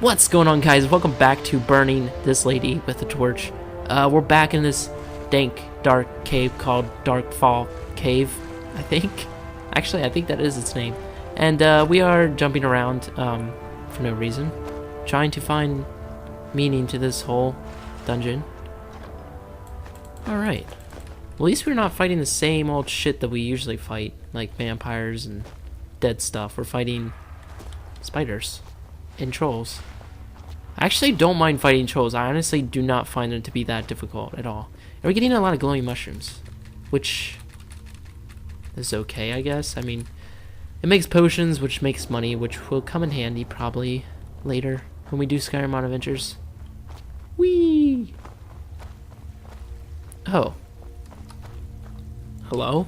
What's going on, guys? Welcome back to burning this lady with a torch. We're back in this dank, dark cave called Darkfall Cave, I think. Actually, I think that is its name. And we are jumping around for no reason, trying to find meaning to this whole dungeon. Alright. At least we're not fighting the same old shit that we usually fight, like vampires and dead stuff. We're fighting spiders and trolls. I actually don't mind fighting trolls. I honestly do not find them to be that difficult at all. And we're getting a lot of glowing mushrooms, which is okay, I guess. I mean, it makes potions, which makes money, which will come in handy probably later when we do Skyrim on Adventures. Whee! Oh. Hello?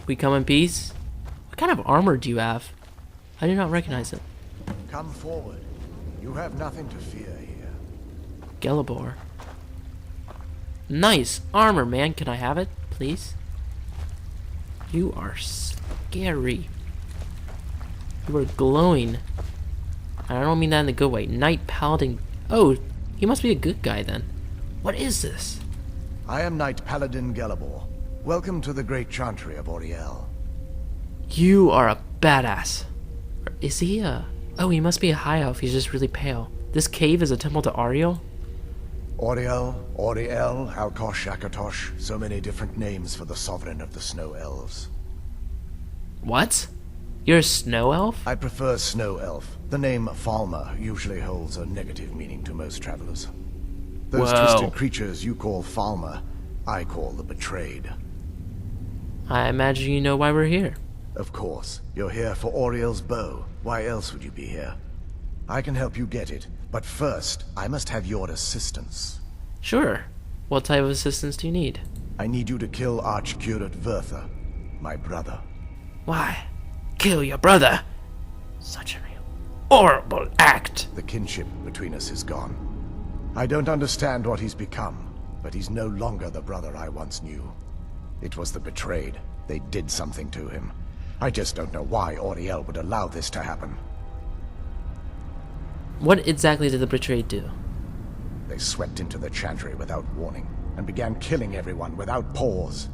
We come in peace? What kind of armor do you have? I do not recognize it. Come forward. You have nothing to fear here. Gelibor. Nice armor, man. Can I have it, please? You are scary. You are glowing. I don't mean that in the good way. Knight Paladin. Oh, he must be a good guy then. What is this? I am Knight Paladin Gelibor. Welcome to the great chantry of Auriel. You are a badass. Is he a... Oh, he must be a high elf. He's just really pale. This cave is a temple to Ariel? Auriel, Auriel, Alkosh, Akatosh. So many different names for the sovereign of the snow elves. What? You're a snow elf? I prefer snow elf. The name Falmer usually holds a negative meaning to most travelers. Those twisted creatures you call Falmer, I call the betrayed. I imagine you know why we're here. Of course. You're here for Auriel's bow. Why else would you be here? I can help you get it, but first, I must have your assistance. Sure. What type of assistance do you need? I need you to kill Archcurate Vertha, my brother. Why? Kill your brother? Such an horrible act. The kinship between us is gone. I don't understand what he's become, but he's no longer the brother I once knew. It was the betrayed. They did something to him. I just don't know why Auriel would allow this to happen. What exactly did the betrayed do? They swept into the chantry without warning, and began killing everyone without pause.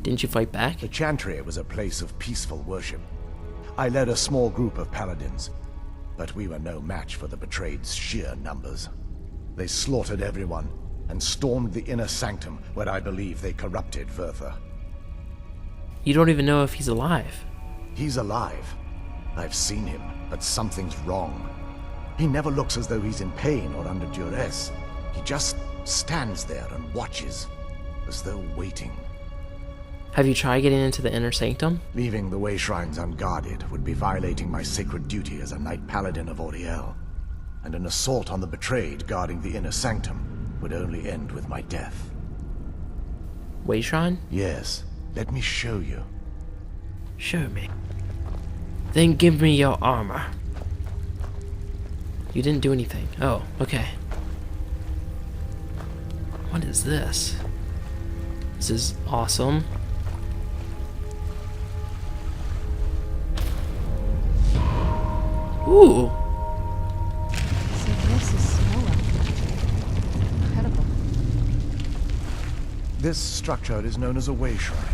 Didn't you fight back? The chantry was a place of peaceful worship. I led a small group of paladins, but we were no match for the betrayed's sheer numbers. They slaughtered everyone, and stormed the inner sanctum, where I believe they corrupted Vertha. You don't even know if he's alive. He's alive. I've seen him, but something's wrong. He never looks as though he's in pain or under duress. He just stands there and watches, as though waiting. Have you tried getting into the inner sanctum? Leaving the way shrines unguarded would be violating my sacred duty as a Knight Paladin of Auriel. And an assault on the betrayed guarding the inner sanctum would only end with my death. Way shrine? Yes. Let me show you. Show me. Then give me your armor. You didn't do anything. Oh, okay. What is this? This is awesome. Ooh. So this is snow elf. Incredible. This structure is known as a way shrine.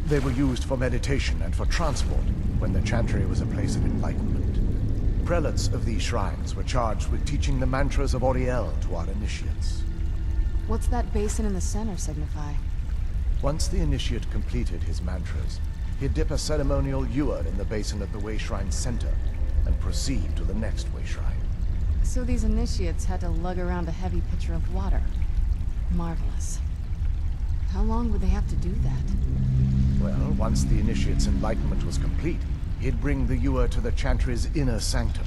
They were used for meditation and for transport when the chantry was a place of enlightenment. Prelates of these shrines were charged with teaching the mantras of Auriel to our initiates. What's that basin in the center signify? Once the initiate completed his mantras, he'd dip a ceremonial ewer in the basin of the way shrine's center and proceed to the next way shrine. So these initiates had to lug around a heavy pitcher of water. Marvelous. How long would they have to do that? Well, once the initiate's enlightenment was complete, he'd bring the ewer to the chantry's inner sanctum.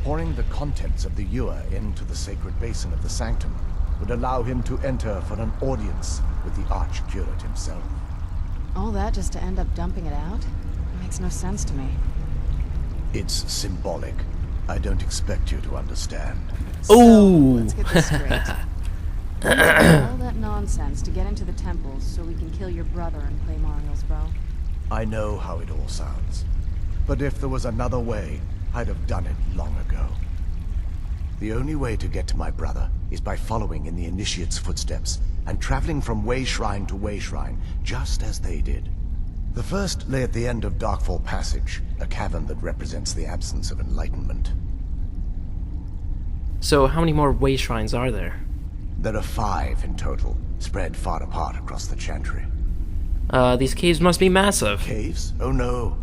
Pouring the contents of the ewer into the sacred basin of the sanctum would allow him to enter for an audience with the Archcurate himself. All that just to end up dumping it out? It makes no sense to me. It's symbolic. I don't expect you to understand. So, Ooh. let's get this straight. All that nonsense to get into the temples so we can kill your brother and claim Ariel's bow. I know how it all sounds. But if there was another way, I'd have done it long ago. The only way to get to my brother is by following in the Initiate's footsteps and traveling from way shrine to way shrine, just as they did. The first lay at the end of Darkfall Passage, a cavern that represents the absence of enlightenment. So how many more way shrines are there? There are 5 in total, spread far apart across the Chantry. These caves must be massive. Caves? Oh no.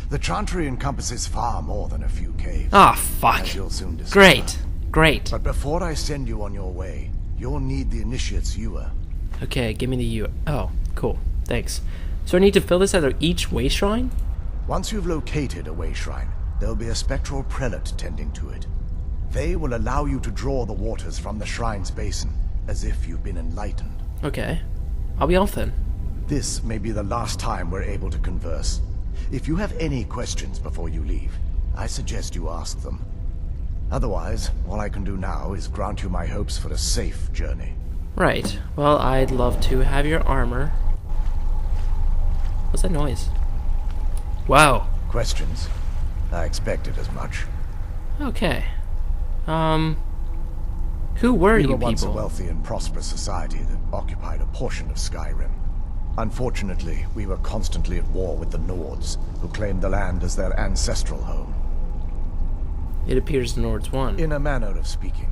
The Chantry encompasses far more than a few caves. Ah, fuck. As you'll soon discover. Great. Great. But before I send you on your way, you'll need the Initiate's ewer. Okay, give me the U. Oh, cool. Thanks. So I need to fill this at each way shrine? Once you've located a way shrine, there'll be a spectral prelate tending to it. They will allow you to draw the waters from the shrine's basin, as if you've been enlightened. Okay. I'll be off then. This may be the last time we're able to converse. If you have any questions before you leave, I suggest you ask them. Otherwise, all I can do now is grant you my hopes for a safe journey. Right. Well, I'd love to have your armor. What's that noise? Wow. Questions? I expected as much. Okay. Who were We you were once a people? wealthy and prosperous society that occupied a portion of Skyrim. Unfortunately, we were constantly at war with the Nords, who claimed the land as their ancestral home. It appears the Nords won. In a manner of speaking.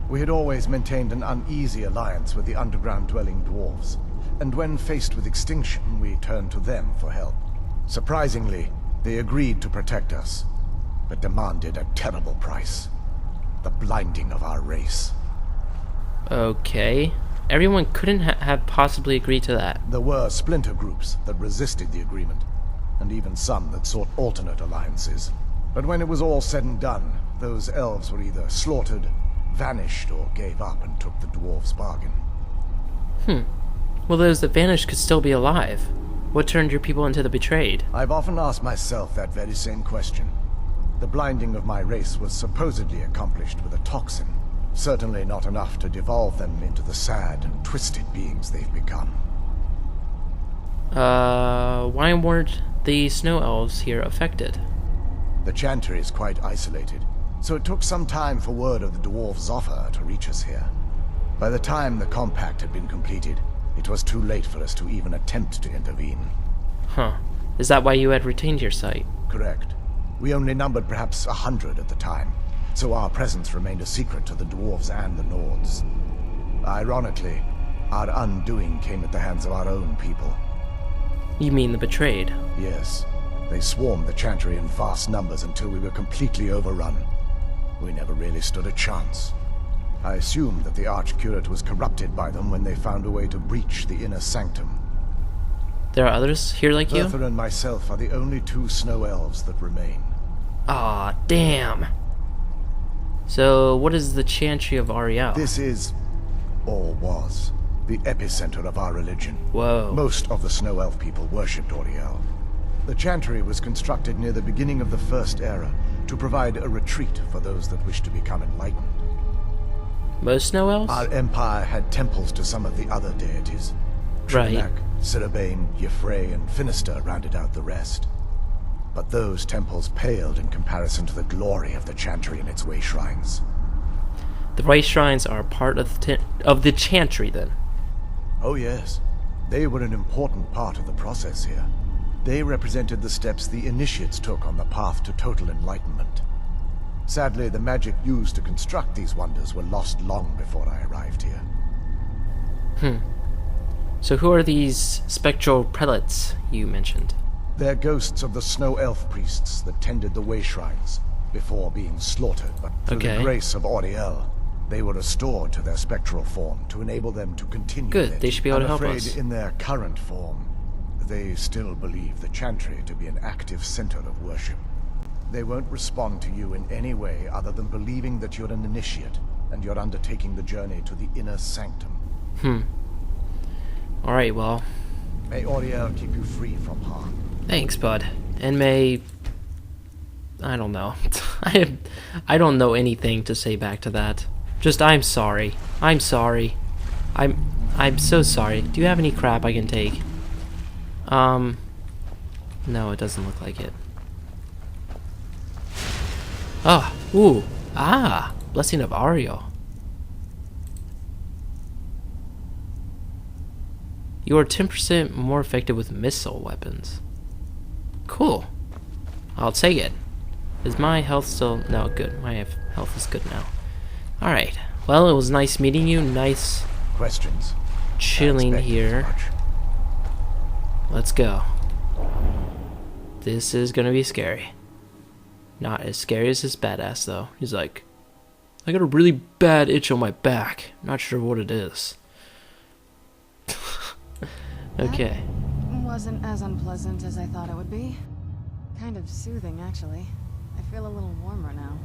We had always maintained an uneasy alliance with the underground-dwelling dwarves, and when faced with extinction, we turned to them for help. Surprisingly, they agreed to protect us, but demanded a terrible price. The blinding of our race. Okay. Everyone couldn't have possibly agreed to that. There were splinter groups that resisted the agreement, and even some that sought alternate alliances. But when it was all said and done, those elves were either slaughtered, vanished, or gave up and took the dwarves' bargain. Well, those that vanished could still be alive. What turned your people into the betrayed? I've often asked myself that very same question. The blinding of my race was supposedly accomplished with a toxin. Certainly not enough to devolve them into the sad and twisted beings they've become. Why weren't the snow elves here affected? The Chantry is quite isolated, so it took some time for word of the dwarves' offer to reach us here. By the time the compact had been completed, it was too late for us to even attempt to intervene. Huh. Is that why you had retained your sight? Correct. We only numbered perhaps 100 at the time, so our presence remained a secret to the dwarves and the Nords. Ironically, our undoing came at the hands of our own people. You mean the betrayed? Yes, they swarmed the Chantry in vast numbers until we were completely overrun. We never really stood a chance. I assumed that the Archcurate was corrupted by them when they found a way to breach the inner sanctum. There are others here like you? Bertha and myself are the only 2 snow elves that remain. Aw, damn. So, what is the Chantry of Ariel? This is, or was, the epicenter of our religion. Whoa. Most of the snow elf people worshipped Oriel. The Chantry was constructed near the beginning of the First Era to provide a retreat for those that wished to become enlightened. Most snow elves? Our empire had temples to some of the other deities. Right. Trinac, Ciribane, Yffrey, and Finister rounded out the rest. But those temples paled in comparison to the glory of the Chantry and its way shrines. The way shrines are part of the Chantry, then? Oh yes, they were an important part of the process here. They represented the steps the Initiates took on the path to total enlightenment. Sadly, the magic used to construct these wonders were lost long before I arrived here. So who are these spectral prelates you mentioned? They're ghosts of the snow elf priests that tended the way shrines before being slaughtered, but through Okay. the grace of Oriel, they were restored to their spectral form to enable them to continue. Good, their they should be able to help I'm us. afraid in their current form, they still believe the Chantry to be an active center of worship. They won't respond to you in any way other than believing that you're an initiate and you're undertaking the journey to the inner sanctum. Alright, well, May Oriel keep you free from harm. thanks, bud. And may... I don't know. I don't know anything to say back to that. Just, I'm sorry. I'm sorry. I'm so sorry. Do you have any crap I can take? No, it doesn't look like it. Ah, ooh, ah, Blessing of Ariel. You are 10% more effective with missile weapons. Cool. I'll take it. Is my health still... No, good. My health is good now. Alright. Well, it was nice meeting you. Nice Questions? chilling I expected here. as much. Let's go. This is gonna be scary. Not as scary as this badass, though. He's like, I got a really bad itch on my back. Not sure what it is. Okay. Wasn't as unpleasant as I thought it would be. Kind of soothing, actually. I feel a little warmer now.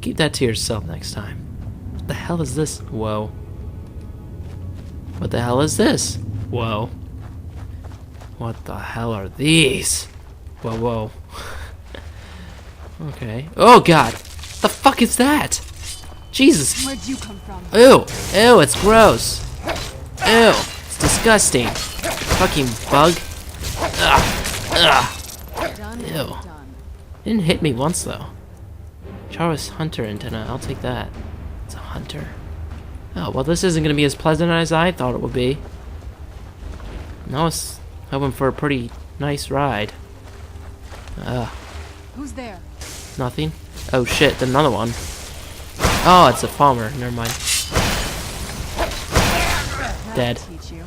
Keep that to yourself next time. What the hell is this? Whoa. What the hell is this? Whoa. What the hell are these? Whoa, whoa. Okay. Oh god! The fuck is that? Jesus! Where'd you come from? Ew! Ew, it's gross! Ew! It's disgusting! Fucking bug! Ugh! Ugh! Done. Ew. Done. Didn't hit me once though. Charles Hunter antenna, I'll take that. It's a hunter. Oh, well this isn't gonna be as pleasant as I thought it would be. I was hoping for a pretty nice ride. Who's there? Nothing? Oh shit, another one. Oh, it's a farmer, never mind. That'll Dead. teach you.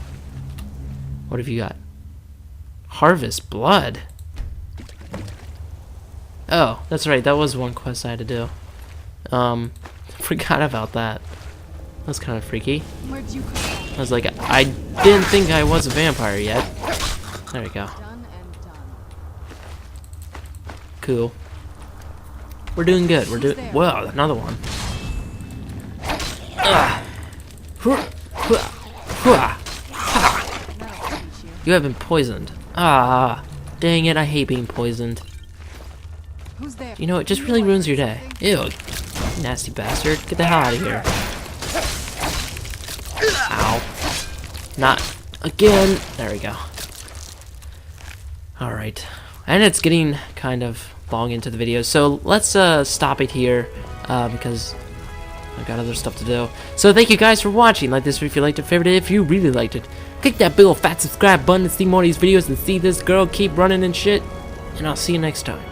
What have you got? Harvest blood. Oh, that's right, that was one quest I had to do. Forgot about that. That was kind of freaky. Where'd you come from? I was like, I didn't think I was a vampire yet. There we go. Done and done. Cool. We're doing good. We're doing... there? Whoa, another one. Ugh. That'll teach you. You have been poisoned. Ah, dang it, I hate being poisoned. Who's there? You know, it just really ruins your day. Ew, nasty bastard. Get the hell out of here. Ow. Not again. There we go. Alright. And it's getting kind of long into the video, so let's stop it here because I've got other stuff to do. So thank you guys for watching. Like this video if you liked it, favorite it if you really liked it. Click that big ol' fat subscribe button to see more of these videos and see this girl keep running and shit. And I'll see you next time.